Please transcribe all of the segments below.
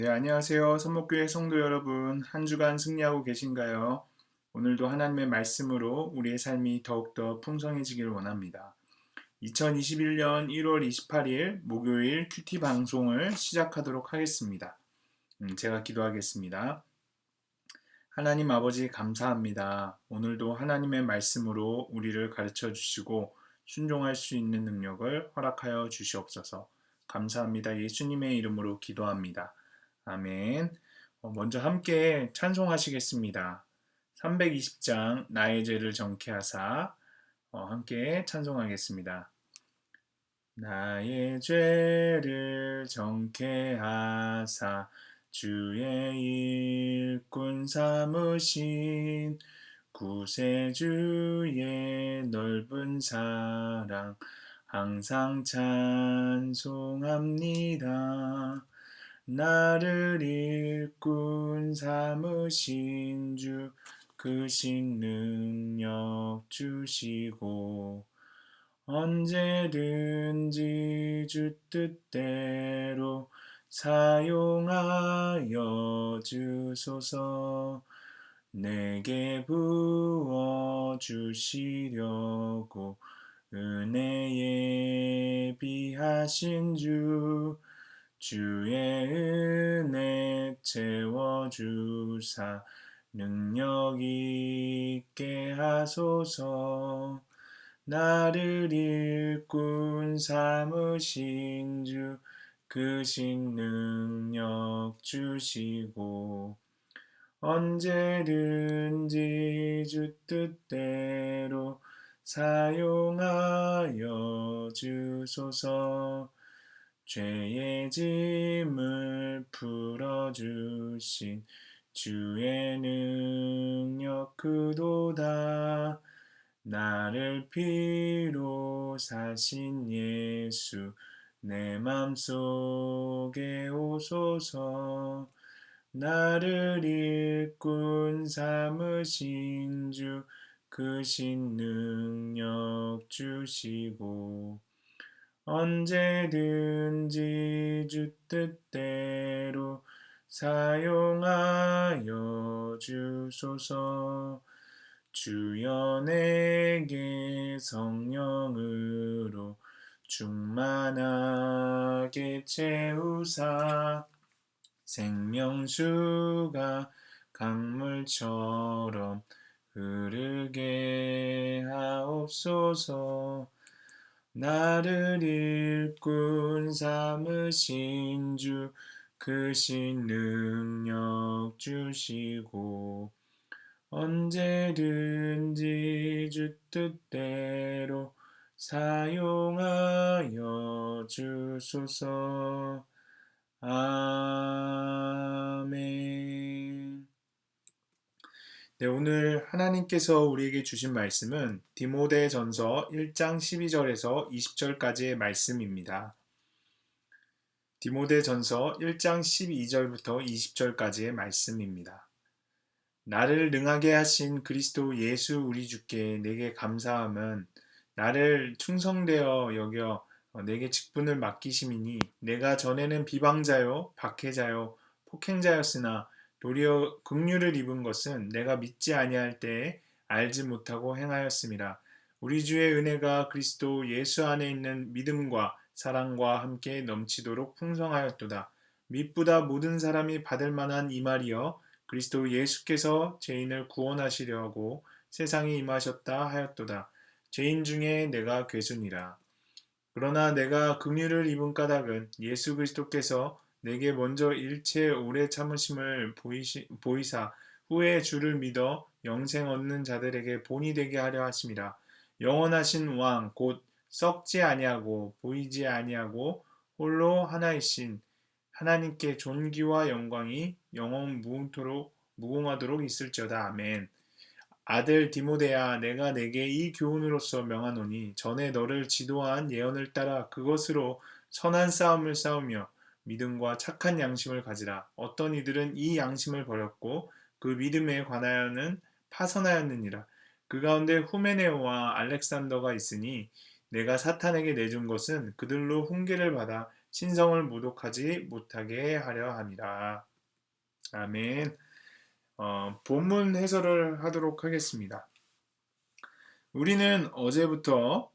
네, 안녕하세요. 선목교회 성도 여러분. 한 주간 승리하고 계신가요? 오늘도 하나님의 말씀으로 우리의 삶이 더욱더 풍성해지기를 원합니다. 2021년 1월 28일 목요일 큐티 방송을 시작하도록 하겠습니다. 제가 기도하겠습니다. 하나님 아버지 감사합니다. 오늘도 하나님의 말씀으로 우리를 가르쳐 주시고 순종할 수 있는 능력을 허락하여 주시옵소서. 감사합니다. 예수님의 이름으로 기도합니다. 아멘. 먼저 함께 찬송하시겠습니다. 320장 나의 죄를 정케 하사 함께 찬송하겠습니다. 나의 죄를 정케 하사 주의 일꾼 삼으신 구세주의 넓은 사랑 항상 찬송합니다. 나를 일꾼 삼으신 주 크신 능력 주시고 언제든지 주 뜻대로 사용하여 주소서. 내게 부어 주시려고 은혜에 비하신 주 주의 은혜 채워주사 능력 있게 하소서. 나를 일꾼 삼으신 주 크신 능력 주시고 언제든지 주 뜻대로 사용하여 주소서. 죄의 짐을 풀어주신 주의 능력 크도다. 나를 피로 사신 예수 내 맘속에 오소서. 나를 일꾼 삼으신 주 크신 능력 주시고 언제든지 주 뜻대로 사용하여 주소서. 주여 내게 성령으로 충만하게 채우사 생명수가 강물처럼 흐르게 하옵소서. 나를 일꾼 삼으신 주 크신 능력 주시고 언제든지 주 뜻대로 사용하여 주소서. 아멘. 네, 오늘 하나님께서 우리에게 주신 말씀은 디모데전서 1장 12절에서 20절까지의 말씀입니다. 디모데전서 1장 12절부터 20절까지의 말씀입니다. 나를 능하게 하신 그리스도 예수 우리 주께 내게 감사함은 나를 충성되어 여겨 내게 직분을 맡기심이니 내가 전에는 비방자요 박해자요 폭행자였으나 도리어 긍휼을 입은 것은 내가 믿지 아니할 때에 알지 못하고 행하였음이라. 우리 주의 은혜가 그리스도 예수 안에 있는 믿음과 사랑과 함께 넘치도록 풍성하였도다. mit보다 모든 사람이 받을 만한 이 말이여 그리스도 예수께서 죄인을 구원하시려고 세상에 임하셨다 하였도다. 죄인 중에 내가 괴순이라. 그러나 내가 긍휼을 입은 까닭은 예수 그리스도께서 내게 먼저 일체 오래 참으심을 보이사 후에 주를 믿어 영생 얻는 자들에게 본이 되게 하려 하심이라. 영원하신 왕 곧 썩지 아니하고 보이지 아니하고 홀로 하나이신 하나님께 존귀와 영광이 영원 무궁하도록 있을지어다. 아멘. 아들 디모데야, 내가 내게 이 교훈으로서 명하노니 전에 너를 지도한 예언을 따라 그것으로 선한 싸움을 싸우며 믿음과 착한 양심을 가지라. 어떤 이들은 이 양심을 버렸고 그 믿음에 관하여는 파선하였느니라. 그 가운데 후메네오와 알렉산더가 있으니 내가 사탄에게 내준 것은 그들로 훈계를 받아 신성을 모독하지 못하게 하려 함이라. 아멘. 본문 해설을 하도록 하겠습니다. 우리는 어제부터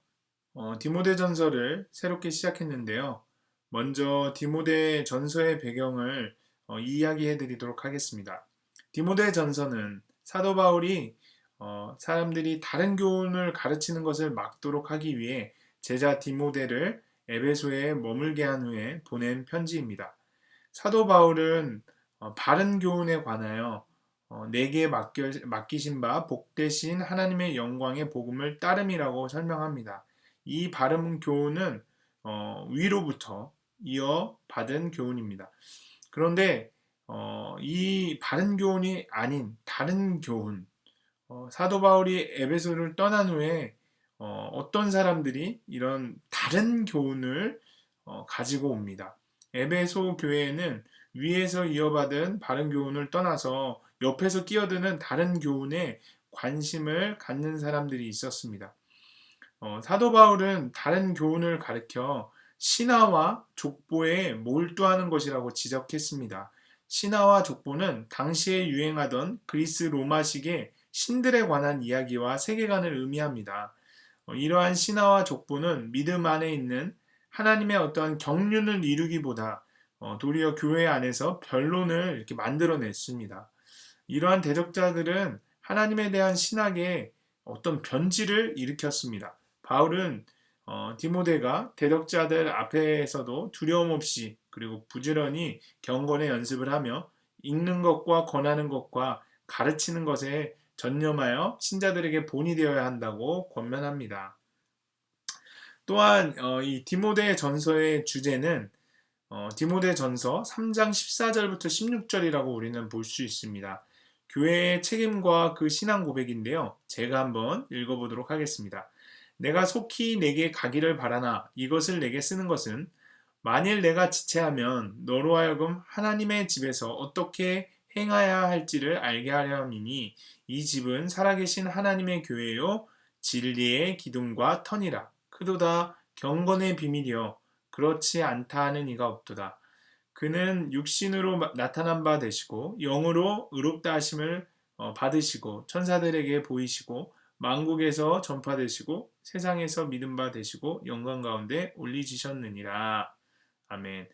디모데전서를 새롭게 시작했는데요. 먼저 디모데전서의 배경을 이야기해 드리도록 하겠습니다. 디모데전서는 사도 바울이 사람들이 다른 교훈을 가르치는 것을 막도록 하기 위해 제자 디모데를 에베소에 머물게 한 후에 보낸 편지입니다. 사도 바울은 바른 교훈에 관하여 내게 맡기신 바 복되신 하나님의 영광의 복음을 따름이라고 설명합니다. 이 바른 교훈은 위로부터 이어받은 교훈입니다. 그런데 이 바른 교훈이 아닌 다른 교훈, 사도 바울이 에베소를 떠난 후에 어떤 사람들이 이런 다른 교훈을 가지고 옵니다. 에베소 교회에는 위에서 이어받은 바른 교훈을 떠나서 옆에서 끼어드는 다른 교훈에 관심을 갖는 사람들이 있었습니다. 사도 바울은 다른 교훈을 가르쳐 신화와 족보에 몰두하는 것이라고 지적했습니다. 신화와 족보는 당시에 유행하던 그리스 로마식의 신들에 관한 이야기와 세계관을 의미합니다. 이러한 신화와 족보는 믿음 안에 있는 하나님의 어떠한 경륜을 이루기보다 도리어 교회 안에서 변론을 이렇게 만들어냈습니다. 이러한 대적자들은 하나님에 대한 신학에 어떤 변질을 일으켰습니다. 바울은 디모데가 대적자들 앞에서도 두려움 없이 그리고 부지런히 경건의 연습을 하며 읽는 것과 권하는 것과 가르치는 것에 전념하여 신자들에게 본이 되어야 한다고 권면합니다. 또한 이 디모데 전서의 주제는 디모데 전서 3장 14절부터 16절이라고 우리는 볼 수 있습니다. 교회의 책임과 그 신앙 고백인데요. 제가 한번 읽어보도록 하겠습니다. 내가 속히 내게 가기를 바라나 이것을 내게 쓰는 것은 만일 내가 지체하면 너로 하여금 하나님의 집에서 어떻게 행하여야 할지를 알게 하려 함이니 이 집은 살아계신 하나님의 교회요 진리의 기둥과 터니라. 크도다 경건의 비밀이여 그렇지 않다 하는 이가 없도다. 그는 육신으로 나타난 바 되시고 영으로 의롭다 하심을 받으시고 천사들에게 보이시고 만국에서 전파되시고 세상에서 믿음 바 되시고 영광 가운데 올리지셨느니라. 아멘.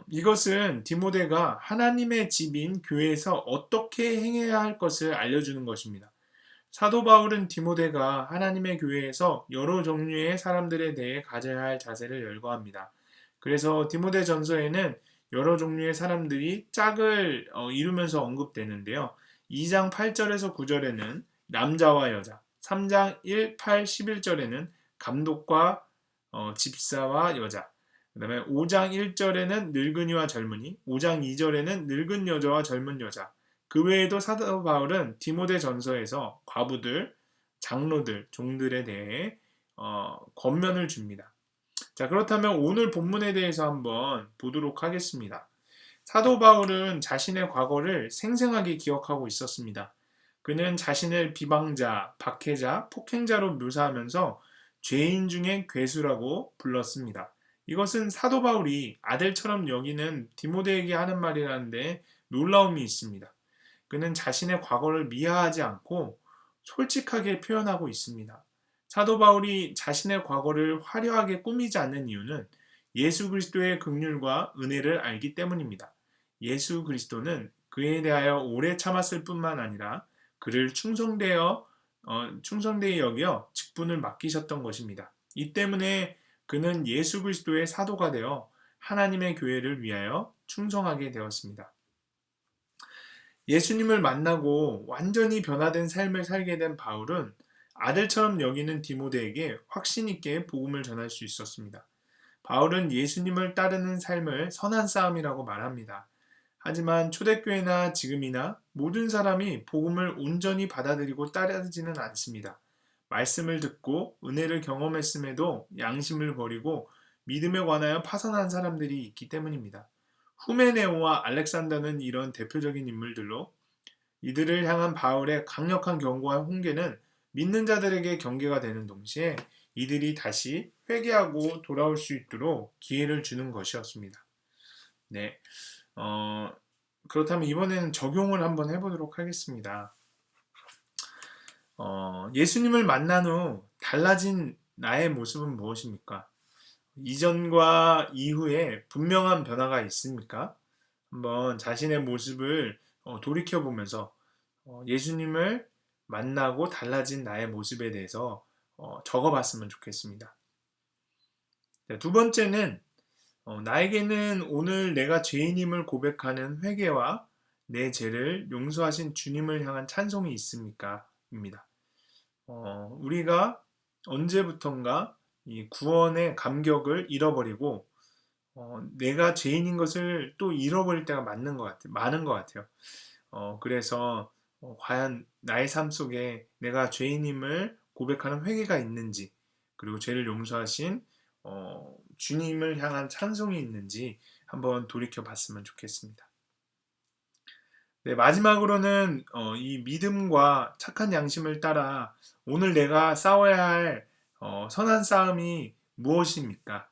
이것은 디모데가 하나님의 집인 교회에서 어떻게 행해야 할 것을 알려주는 것입니다. 사도 바울은 디모데가 하나님의 교회에서 여러 종류의 사람들에 대해 가져야 할 자세를 열거합니다. 그래서 디모데 전서에는 여러 종류의 사람들이 짝을 이루면서 언급되는데요. 2장 8절에서 9절에는 남자와 여자, 3장 1, 8, 11절에는 감독과 집사와 여자, 그 다음에 5장 1절에는 늙은이와 젊은이, 5장 2절에는 늙은 여자와 젊은 여자. 그 외에도 사도 바울은 디모데 전서에서 과부들, 장로들, 종들에 대해 권면을 줍니다. 자, 그렇다면 오늘 본문에 대해서 한번 보도록 하겠습니다. 사도 바울은 자신의 과거를 생생하게 기억하고 있었습니다. 그는 자신을 비방자, 박해자, 폭행자로 묘사하면서 죄인 중에 괴수라고 불렀습니다. 이것은 사도 바울이 아들처럼 여기는 디모데에게 하는 말이라는데 놀라움이 있습니다. 그는 자신의 과거를 미화하지 않고 솔직하게 표현하고 있습니다. 사도 바울이 자신의 과거를 화려하게 꾸미지 않는 이유는 예수 그리스도의 긍휼과 은혜를 알기 때문입니다. 예수 그리스도는 그에 대하여 오래 참았을 뿐만 아니라 그를 충성되어 여겨 직분을 맡기셨던 것입니다. 이 때문에 그는 예수 그리스도의 사도가 되어 하나님의 교회를 위하여 충성하게 되었습니다. 예수님을 만나고 완전히 변화된 삶을 살게 된 바울은 아들처럼 여기는 디모데에게 확신 있게 복음을 전할 수 있었습니다. 바울은 예수님을 따르는 삶을 선한 싸움이라고 말합니다. 하지만 초대교회나 지금이나 모든 사람이 복음을 온전히 받아들이고 따르지는 않습니다. 말씀을 듣고 은혜를 경험했음에도 양심을 버리고 믿음에 관하여 파선한 사람들이 있기 때문입니다. 후메네오와 알렉산더는 이런 대표적인 인물들로 이들을 향한 바울의 강력한 경고와 훈계는 믿는 자들에게 경계가 되는 동시에 이들이 다시 회개하고 돌아올 수 있도록 기회를 주는 것이었습니다. 네, 그렇다면 이번에는 적용을 한번 해보도록 하겠습니다. 예수님을 만난 후 달라진 나의 모습은 무엇입니까? 이전과 이후에 분명한 변화가 있습니까? 한번 자신의 모습을 돌이켜보면서 예수님을 만나고 달라진 나의 모습에 대해서 적어봤으면 좋겠습니다. 네, 두 번째는 나에게는 오늘 내가 죄인임을 고백하는 회개와 내 죄를 용서하신 주님을 향한 찬송이 있습니까? 입니다. 우리가 언제부턴가 이 구원의 감격을 잃어버리고 내가 죄인인 것을 또 잃어버릴 때가 많은 것 같아요. 그래서 과연 나의 삶 속에 내가 죄인임을 고백하는 회개가 있는지, 그리고 죄를 용서하신 주님을 향한 찬송이 있는지 한번 돌이켜 봤으면 좋겠습니다. 네, 마지막으로는 이 믿음과 착한 양심을 따라 오늘 내가 싸워야 할 선한 싸움이 무엇입니까?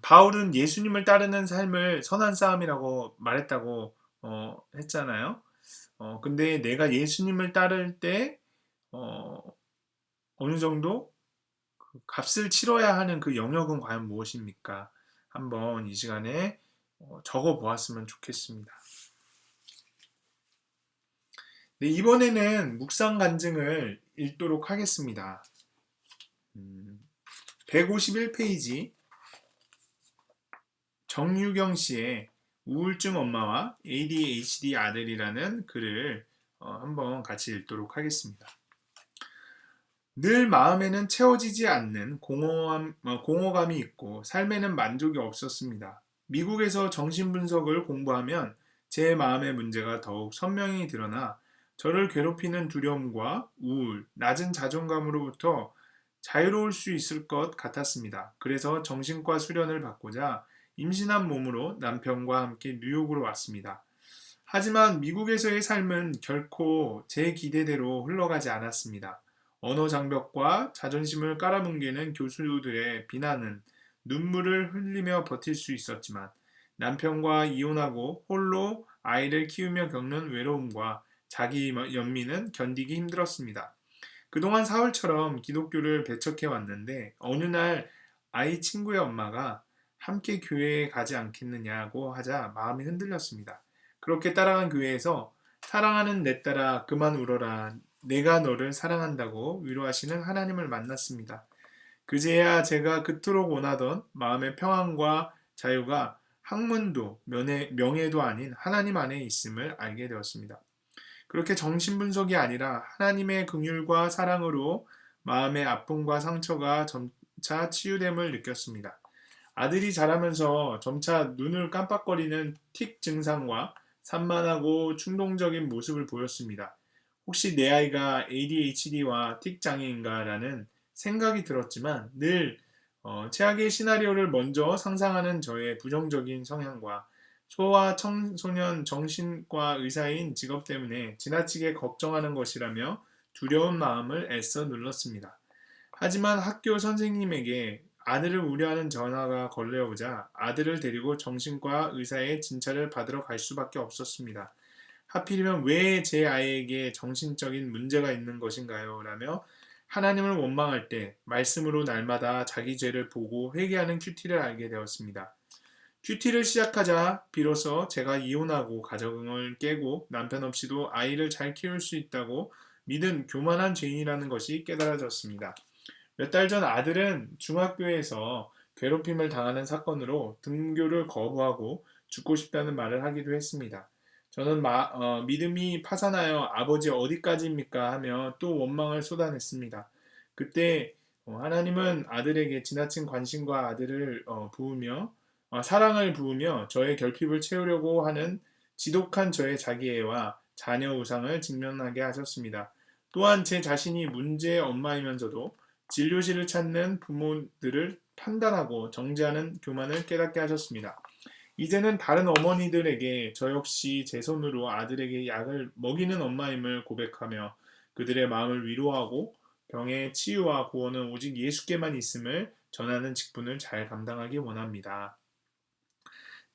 바울은 예수님을 따르는 삶을 선한 싸움이라고 말했다고 했잖아요. 근데 내가 예수님을 따를 때 어느 정도 값을 치러야 하는 그 영역은 과연 무엇입니까? 한번 이 시간에 적어 보았으면 좋겠습니다. 네, 이번에는 묵상 간증을 읽도록 하겠습니다. 151페이지 정유경 씨의 우울증 엄마와 ADHD 아들이라는 글을 한번 같이 읽도록 하겠습니다. 늘 마음에는 채워지지 않는 공허감이 있고 삶에는 만족이 없었습니다. 미국에서 정신분석을 공부하면 제 마음의 문제가 더욱 선명히 드러나 저를 괴롭히는 두려움과 우울, 낮은 자존감으로부터 자유로울 수 있을 것 같았습니다. 그래서 정신과 수련을 받고자 임신한 몸으로 남편과 함께 뉴욕으로 왔습니다. 하지만 미국에서의 삶은 결코 제 기대대로 흘러가지 않았습니다. 언어 장벽과 자존심을 깔아뭉개는 교수들의 비난은 눈물을 흘리며 버틸 수 있었지만 남편과 이혼하고 홀로 아이를 키우며 겪는 외로움과 자기 연민은 견디기 힘들었습니다. 그동안 사울처럼 기독교를 배척해 왔는데 어느 날 아이 친구의 엄마가 함께 교회에 가지 않겠느냐고 하자 마음이 흔들렸습니다. 그렇게 따라간 교회에서 사랑하는 내 딸아 그만 울어라 내가 너를 사랑한다고 위로하시는 하나님을 만났습니다. 그제야 제가 그토록 원하던 마음의 평안과 자유가 학문도 명예도 아닌 하나님 안에 있음을 알게 되었습니다. 그렇게 정신분석이 아니라 하나님의 긍휼과 사랑으로 마음의 아픔과 상처가 점차 치유됨을 느꼈습니다. 아들이 자라면서 점차 눈을 깜빡거리는 틱 증상과 산만하고 충동적인 모습을 보였습니다. 혹시 내 아이가 ADHD와 틱 장애인가라는 생각이 들었지만 늘 최악의 시나리오를 먼저 상상하는 저의 부정적인 성향과 소아 청소년 정신과 의사인 직업 때문에 지나치게 걱정하는 것이라며 두려운 마음을 애써 눌렀습니다. 하지만 학교 선생님에게 아들을 우려하는 전화가 걸려오자 아들을 데리고 정신과 의사의 진찰을 받으러 갈 수밖에 없었습니다. 하필이면 왜 제 아이에게 정신적인 문제가 있는 것인가요? 라며 하나님을 원망할 때 말씀으로 날마다 자기 죄를 보고 회개하는 큐티를 알게 되었습니다. 큐티를 시작하자 비로소 제가 이혼하고 가정을 깨고 남편 없이도 아이를 잘 키울 수 있다고 믿은 교만한 죄인이라는 것이 깨달아졌습니다. 몇 달 전 아들은 중학교에서 괴롭힘을 당하는 사건으로 등교를 거부하고 죽고 싶다는 말을 하기도 했습니다. 저는 믿음이 파산하여 아버지 어디까지입니까 하며 또 원망을 쏟아냈습니다. 그때 하나님은 아들에게 지나친 관심과 아들을 부으며 사랑을 부으며 저의 결핍을 채우려고 하는 지독한 저의 자기애와 자녀 우상을 직면하게 하셨습니다. 또한 제 자신이 문제의 엄마이면서도 진료실을 찾는 부모들을 판단하고 정죄하는 교만을 깨닫게 하셨습니다. 이제는 다른 어머니들에게 저 역시 제 손으로 아들에게 약을 먹이는 엄마임을 고백하며 그들의 마음을 위로하고 병의 치유와 구원은 오직 예수께만 있음을 전하는 직분을 잘 감당하기 원합니다.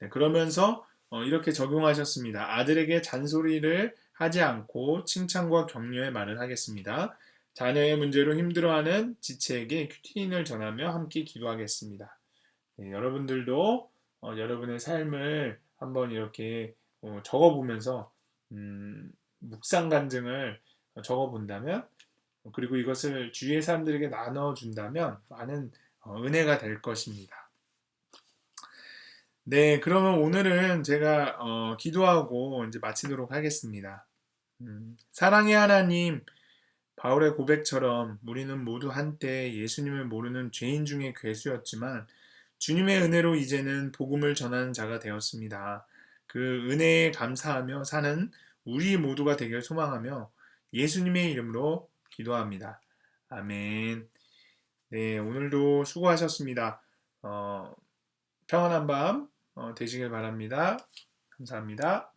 네, 그러면서 이렇게 적용하셨습니다. 아들에게 잔소리를 하지 않고 칭찬과 격려의 말을 하겠습니다. 자녀의 문제로 힘들어하는 지체에게 큐티인을 전하며 함께 기도하겠습니다. 네, 여러분들도 여러분의 삶을 한번 이렇게 적어보면서 묵상 간증을 적어본다면, 그리고 이것을 주위의 사람들에게 나눠준다면 많은 은혜가 될 것입니다. 네, 그러면 오늘은 제가 기도하고 이제 마치도록 하겠습니다. 사랑의 하나님, 바울의 고백처럼 우리는 모두 한때 예수님을 모르는 죄인 중에 괴수였지만 주님의 은혜로 이제는 복음을 전하는 자가 되었습니다. 그 은혜에 감사하며 사는 우리 모두가 되길 소망하며 예수님의 이름으로 기도합니다. 아멘. 네, 오늘도 수고하셨습니다. 평안한 밤 되시길 바랍니다. 감사합니다.